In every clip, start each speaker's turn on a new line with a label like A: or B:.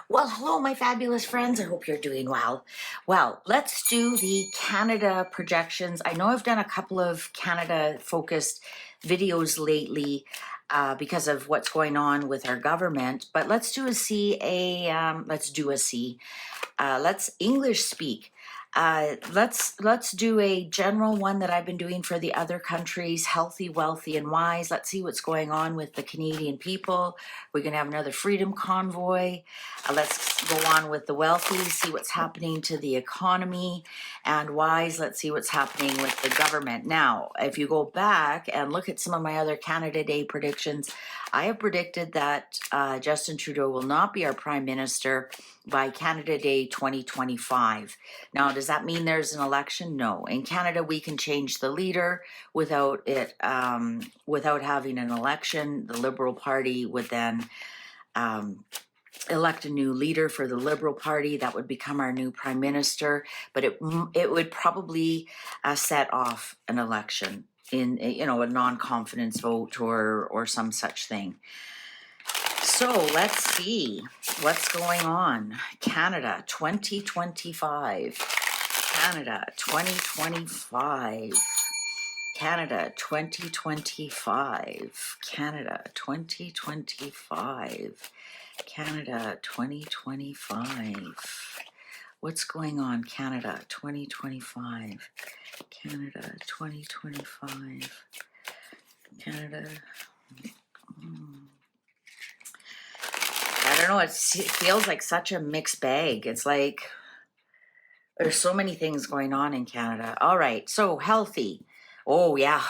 A: Well, hello, my fabulous friends. I hope you're doing well. Well, let's do the Canada projections. I know I've done a couple of Canada focused videos lately because of what's going on with our government, but let's do a C. Let's do a C. Let's English speak. Let's do a general one that I've been doing for the other countries, healthy, wealthy, and wise. Let's see what's going on with the Canadian people. We're going to have another freedom convoy. Let's go on with the wealthy, see what's happening to the economy, and wise, let's see what's happening with the government. Now, if you go back and look at some of my other Canada Day predictions, I have predicted that Justin Trudeau will not be our prime minister by Canada Day 2025. Now, does that mean there's an election? No. In Canada, we can change the leader without without having an election. The Liberal Party would then elect a new leader for the Liberal Party that would become our new prime minister, but it would probably set off an election in a non-confidence vote or some such thing. So let's see what's going on. Canada 2025. Canada 2025. Canada 2025. Canada 2025. Canada 2025. What's going on, Canada 2025? Canada 2025. Canada. I don't know, it feels like such a mixed bag. It's like there's so many things going on in Canada. All right, so healthy. Oh yeah.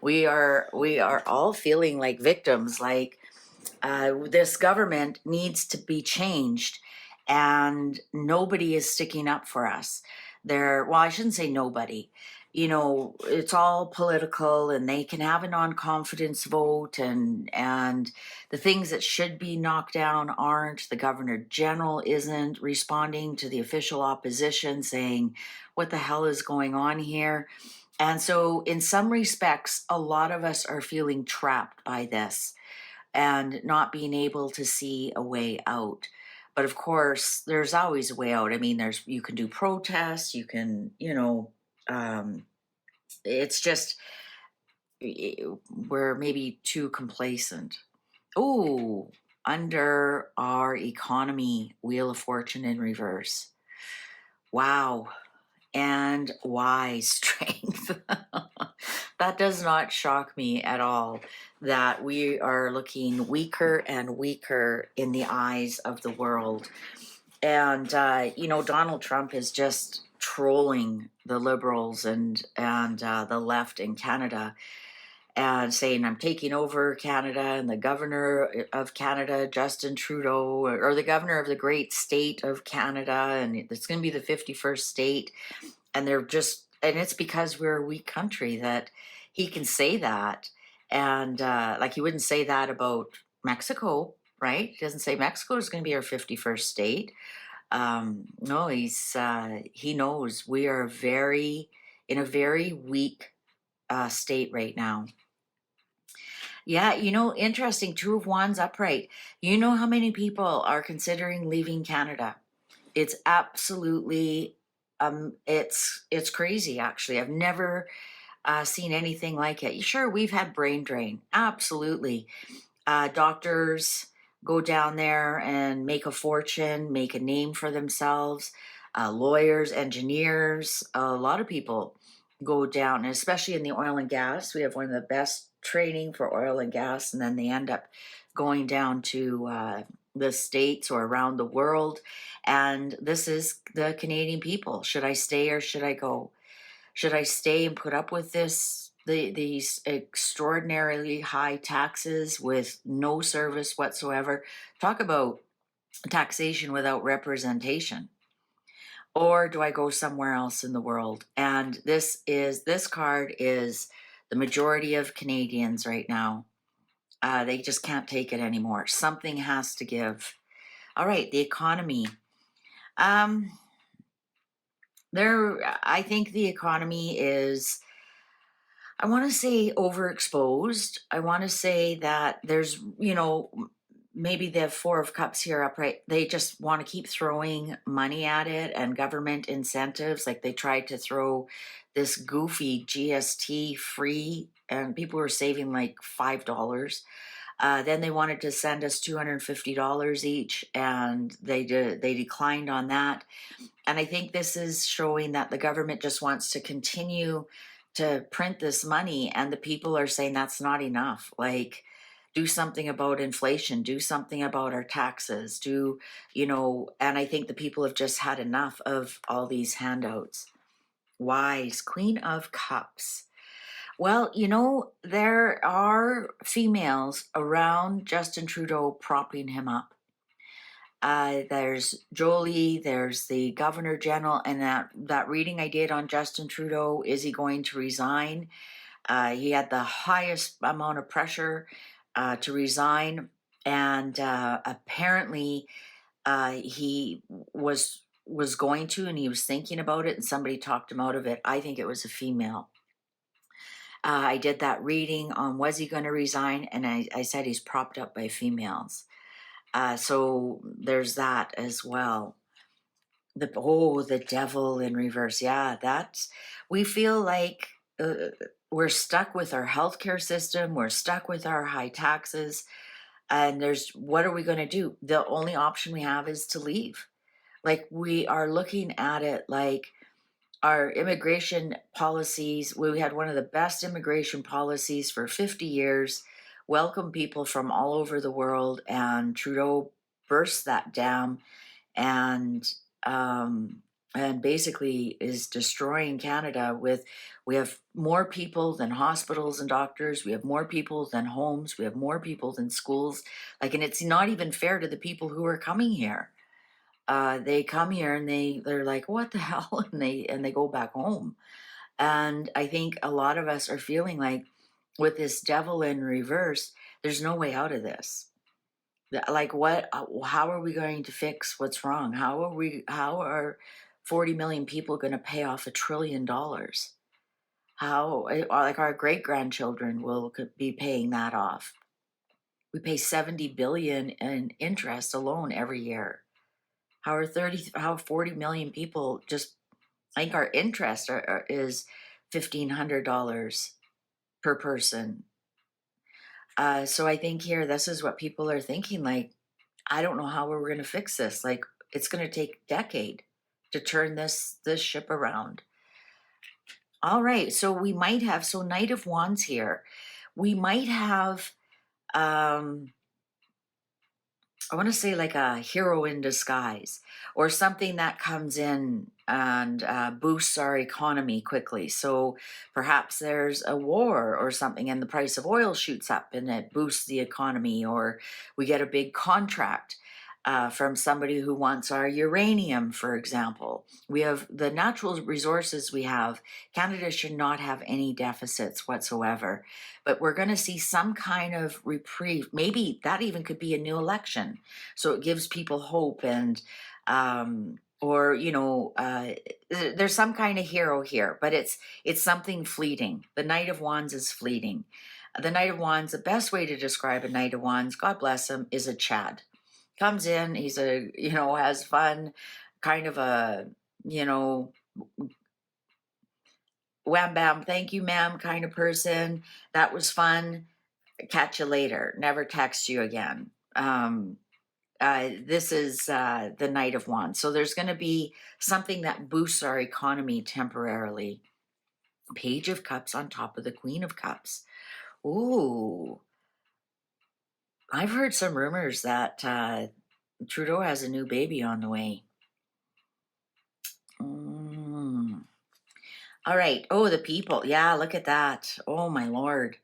A: we are all feeling like victims, like this government needs to be changed and nobody is sticking up for us. Well, I shouldn't say nobody. It's all political and they can have a non-confidence vote and the things that should be knocked down aren't. The Governor General isn't responding to the official opposition saying, what the hell is going on here? And so in some respects, a lot of us are feeling trapped by this and not being able to see a way out. But of course, there's always a way out. I mean, you can do protests, you can, it's just we're maybe too complacent. Oh, under our economy, Wheel of Fortune in reverse. Wow. And why strength? That does not shock me at all that we are looking weaker and weaker in the eyes of the world. And, Donald Trump is just trolling the Liberals and the left in Canada and saying, I'm taking over Canada, and the governor of Canada, Justin Trudeau, or the governor of the great state of Canada, and it's going to be the 51st state. And it's because we're a weak country that he can say that. And like he wouldn't say that about Mexico, right? He doesn't say Mexico is going to be our 51st state. No, he knows we are in a very weak state right now. Yeah, interesting. Two of Wands upright. You know how many people are considering leaving Canada? It's absolutely, it's crazy, actually. I've never seen anything like it. Sure, we've had brain drain. Absolutely. Doctors go down there and make a fortune, make a name for themselves. Lawyers, engineers, a lot of people go down, and especially in the oil and gas. We have one of the best training for oil and gas, and then they end up going down to the States or around the world. And this is the Canadian people. Should I stay or should I go? Should I stay and put up with these extraordinarily high taxes with no service whatsoever? Talk about taxation without representation. Or do I go somewhere else in the world? And this card is the majority of Canadians right now. They just can't take it anymore. Something has to give. All right, the economy. I think the economy is, I want to say, overexposed. I want to say that there's, maybe the Four of Cups here upright, they just want to keep throwing money at it and government incentives. Like they tried to throw this goofy GST free, and people were saving like $5. Then they wanted to send us $250 each, and they declined on that. And I think this is showing that the government just wants to continue to print this money, and the people are saying that's not enough. Like, do something about inflation, do something about our taxes, and I think the people have just had enough of all these handouts. Wise, Queen of Cups. Well, there are females around Justin Trudeau propping him up. There's Jolie, there's the Governor General, and that reading I did on Justin Trudeau, is he going to resign? He had the highest amount of pressure to resign, and apparently he was going to, and he was thinking about it, and somebody talked him out of it. I think it was a female. I did that reading on was he going to resign, and I said he's propped up by females. So there's that as well. The devil in reverse. Yeah, we feel like we're stuck with our healthcare system. We're stuck with our high taxes. And what are we going to do? The only option we have is to leave. Like, we are looking at it like our immigration policies. We had one of the best immigration policies for 50 years, welcome people from all over the world, and Trudeau burst that dam and basically is destroying Canada. We have more people than hospitals and doctors, we have more people than homes, we have more people than schools. Like, and it's not even fair to the people who are coming here. They come here and they're like, what the hell? And they go back home. And I think a lot of us are feeling like, with this devil in reverse, there's no way out of this. Like, how are we going to fix what's wrong? How are 40 million people going to pay off $1 trillion? How, like, our great grandchildren could be paying that off? We pay 70 billion in interest alone every year. How 40 million people just, I think our interest is $1,500 per person. So I think here, this is what people are thinking. Like, I don't know how we're going to fix this. Like, it's going to take a decade to turn this ship around. All right, so we might have, Knight of Wands here. We might have, I want to say, like a hero in disguise, or something that comes in and boosts our economy quickly. So perhaps there's a war or something, and the price of oil shoots up and it boosts the economy, or we get a big contract from somebody who wants our uranium, for example. We have the natural resources we have. Canada should not have any deficits whatsoever, but we're going to see some kind of reprieve. Maybe that even could be a new election. So it gives people hope, and, there's some kind of hero here, but it's something fleeting. The Knight of Wands is fleeting. The Knight of Wands, the best way to describe a Knight of Wands, God bless him, is a Chad. Comes in, he's has fun, kind of a, wham bam, thank you ma'am kind of person. That was fun. Catch you later. Never text you again. This is the Knight of Wands. So there's going to be something that boosts our economy temporarily. Page of Cups on top of the Queen of Cups. Ooh. I've heard some rumors that Trudeau has a new baby on the way. All right. Oh, the people. Yeah, look at that. Oh my Lord.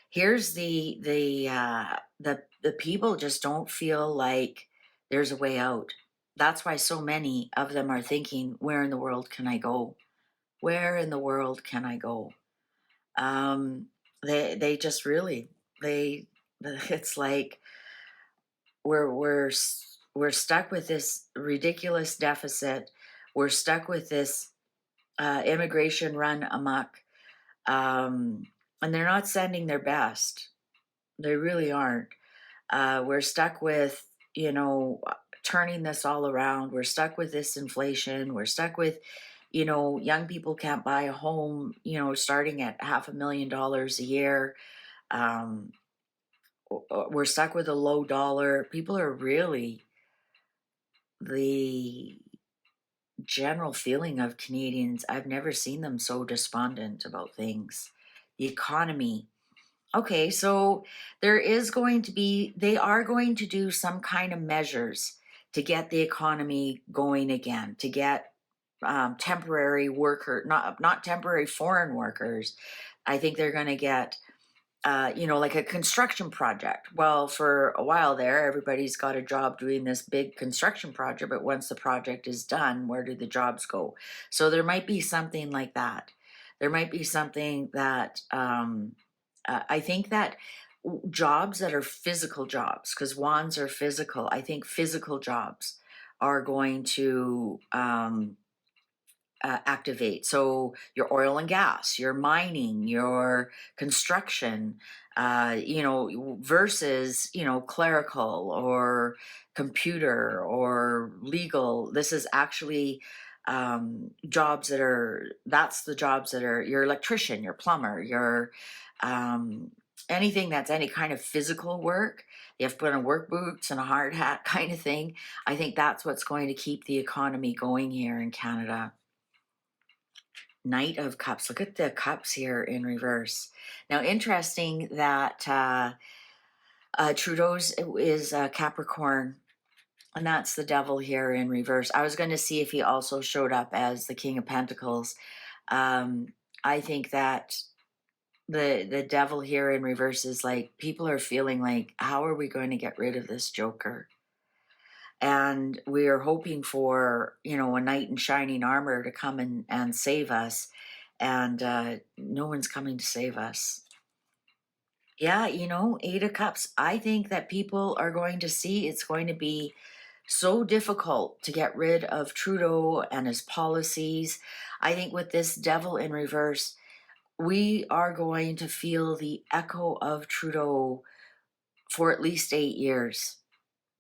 A: Here's the people just don't feel like there's a way out. That's why so many of them are thinking, where in the world can I go? Where in the world can I go? They just really, it's like we're stuck with this ridiculous deficit. We're stuck with this immigration run amok, and they're not sending their best. They really aren't. We're stuck with, turning this all around. We're stuck with this inflation. We're stuck with, young people can't buy a home, starting at $500,000 a year. Um, we're stuck with a low dollar. People are really, the general feeling of Canadians, I've never seen them so despondent about things. The economy. Okay, so they are going to do some kind of measures to get the economy going again, to get temporary worker, not temporary foreign workers. I think they're going to get like a construction project. Well, for a while there, everybody's got a job doing this big construction project, but once the project is done, where do the jobs go? So there might be something like that. There might be something that I think that jobs that are physical jobs, because wands are physical, I think physical jobs are going to activate. So your oil and gas, your mining, your construction, versus, clerical or computer or legal. This is actually jobs that's the jobs that are your electrician, your plumber, your anything that's any kind of physical work. You have to put on work boots and a hard hat kind of thing. I think that's what's going to keep the economy going here in Canada. Knight of Cups. Look at the cups here in reverse. Now, interesting that Trudeau's is Capricorn, and that's the devil here in reverse. I was going to see if he also showed up as the King of Pentacles. I think that the devil here in reverse is like, people are feeling like, how are we going to get rid of this Joker? And we are hoping for, a knight in shining armor to come and save us. And no one's coming to save us. Yeah, Eight of Cups. I think that people are going to see it's going to be so difficult to get rid of Trudeau and his policies. I think with this devil in reverse, we are going to feel the echo of Trudeau for at least 8 years.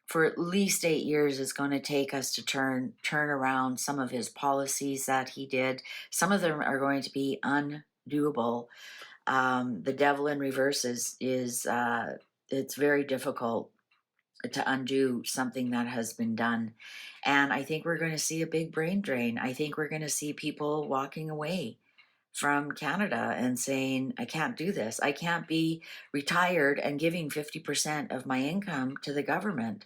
A: For at least 8 years it's going to take us to turn around some of his policies that he did. Some of them are going to be undoable. The devil in reverse is it's very difficult to undo something that has been done. And I think we're going to see a big brain drain. I think we're going to see people walking away from Canada and saying, I can't do this. I can't be retired and giving 50% of my income to the government.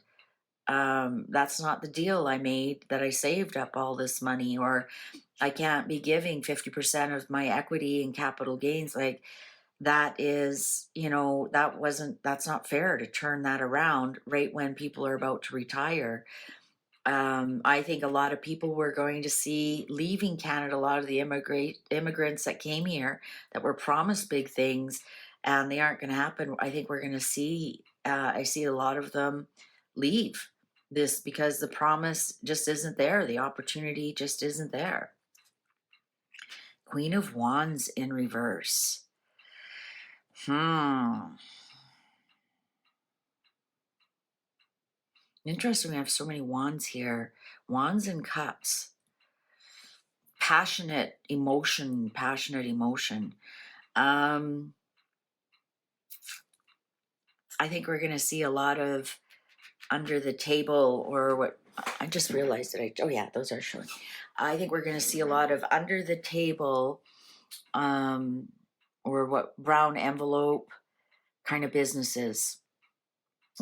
A: That's not the deal I made, that I saved up all this money, or I can't be giving 50% of my equity and capital gains. Like, that is, that's not fair to turn that around right when people are about to retire. I think a lot of people we're going to see leaving Canada, a lot of the immigrants that came here that were promised big things, and they aren't going to happen. I think we're going to see, I see a lot of them leave this because the promise just isn't there. The opportunity just isn't there. Queen of Wands in reverse. Interesting, we have so many wands here. Wands and cups. Passionate emotion. I think we're going to see a lot of under the table, or what I just realized that oh yeah, those are showing. I think we're going to see a lot of under the table, or what, brown envelope kind of businesses.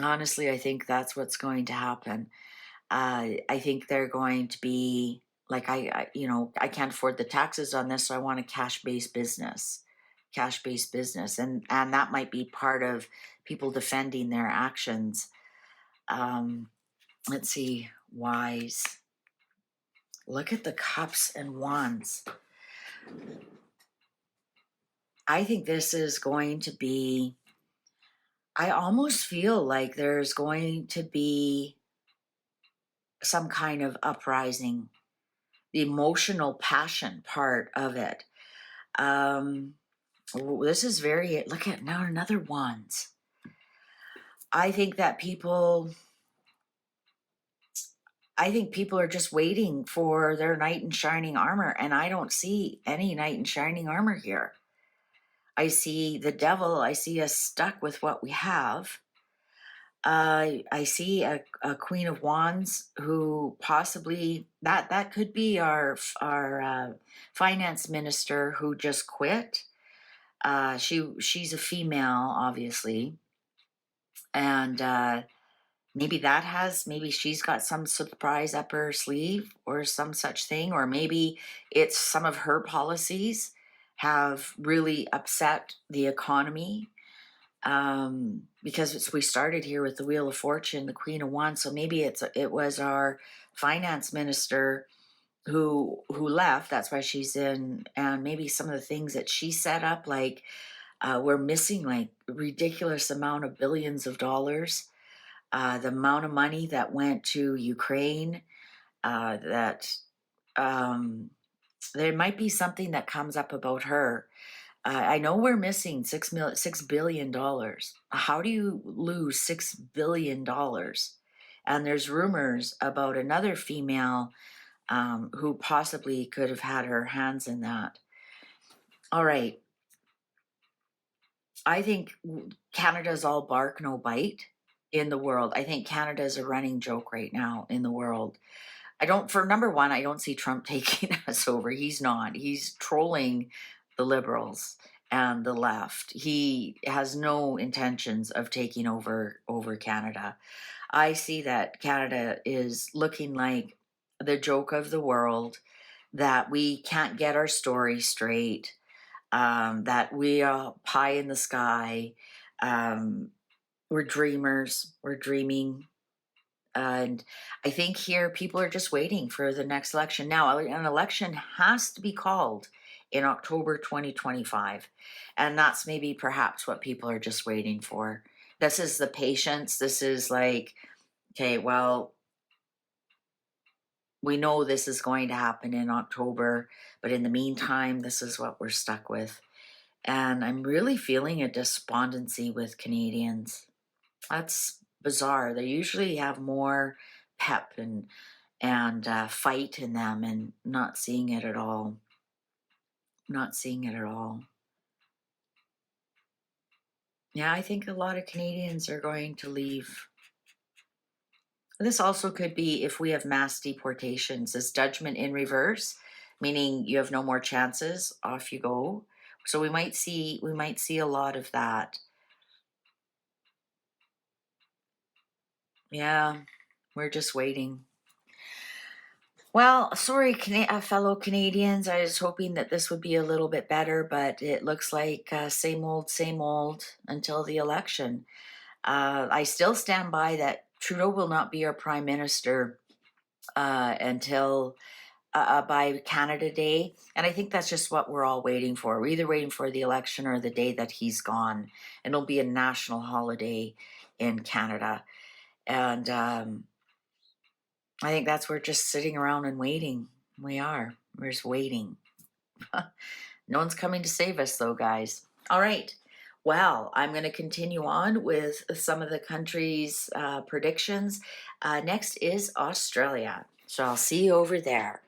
A: Honestly, I think that's what's going to happen. I think they're going to be like, I can't afford the taxes on this, so I want a cash-based business, and that might be part of people defending their actions. Let's see, wise. Look at the cups and wands. I think this is going to be, I almost feel like there's going to be some kind of uprising, the emotional passion part of it. This is very, look at now another wands. I think that people are just waiting for their knight in shining armor, and I don't see any knight in shining armor here. I see the devil. I see us stuck with what we have. I see a Queen of Wands who possibly that could be our finance minister who just quit. She's a female, obviously, and maybe she's got some surprise up her sleeve or some such thing, or maybe it's some of her policies have really upset the economy, because we started here with the Wheel of Fortune, the Queen of Wands. So maybe it was our finance minister who left. That's why she's in, and maybe some of the things that she set up, like we're missing like ridiculous amount of billions of dollars. The amount of money that went to Ukraine, that there might be something that comes up about her. I know we're missing $6 billion. How do you lose $6 billion? And there's rumors about another female who possibly could have had her hands in that. All right. I think Canada's all bark, no bite in the world. I think Canada is a running joke right now in the world. For number one, I don't see Trump taking us over. He's not. He's trolling the liberals and the left. He has no intentions of taking over Canada. I see that Canada is looking like the joke of the world, that we can't get our story straight, that we are pie in the sky. We're dreamers. We're dreaming. And I think here people are just waiting for the next election. Now, an election has to be called in October 2025. And that's maybe perhaps what people are just waiting for. This is the patience. This is like, okay, well, we know this is going to happen in October, but in the meantime, this is what we're stuck with. And I'm really feeling a despondency with Canadians. That's bizarre. They usually have more pep and fight in them, and not seeing it at all. Not seeing it at all. Yeah, I think a lot of Canadians are going to leave. This also could be if we have mass deportations, this judgment in reverse, meaning you have no more chances, off you go. So we might see a lot of that. Yeah, we're just waiting. Well, sorry, fellow Canadians. I was hoping that this would be a little bit better, but it looks like same old until the election. I still stand by that Trudeau will not be our prime minister until by Canada Day. And I think that's just what we're all waiting for. We're either waiting for the election or the day that he's gone. And it'll be a national holiday in Canada. And I think we're just sitting around and waiting. We're just waiting. No one's coming to save us though, guys. All right. Well, I'm going to continue on with some of the country's predictions. Next is Australia. So I'll see you over there.